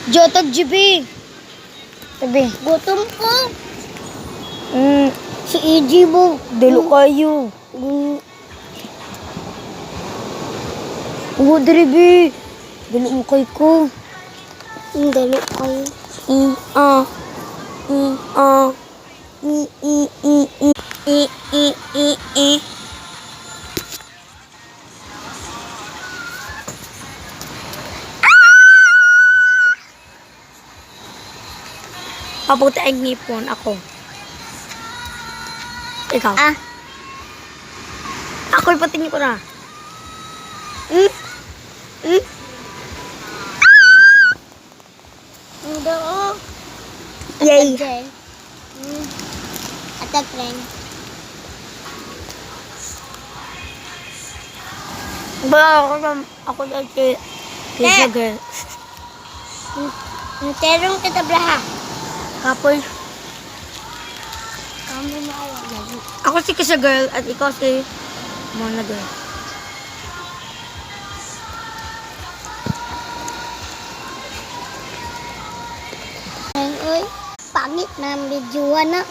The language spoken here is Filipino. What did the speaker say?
Jotag GB. Tabi. Gutom ko. Si EJ mo. Dalo kayo. Dali, be. Dalo mo kay ko. Dali kayo. Pabuti ang ngipon ako. Ikaw? Ako'y patingin ko na. Hindi oh. Yay. Attack rin. Ba, ako dati. Kisa girl. Terong kita blaha. Kapol. Kami na ayaw lagi. Ako si Kisa girl at ikaw si Mona girl. Uy, pangit na ang videoan na.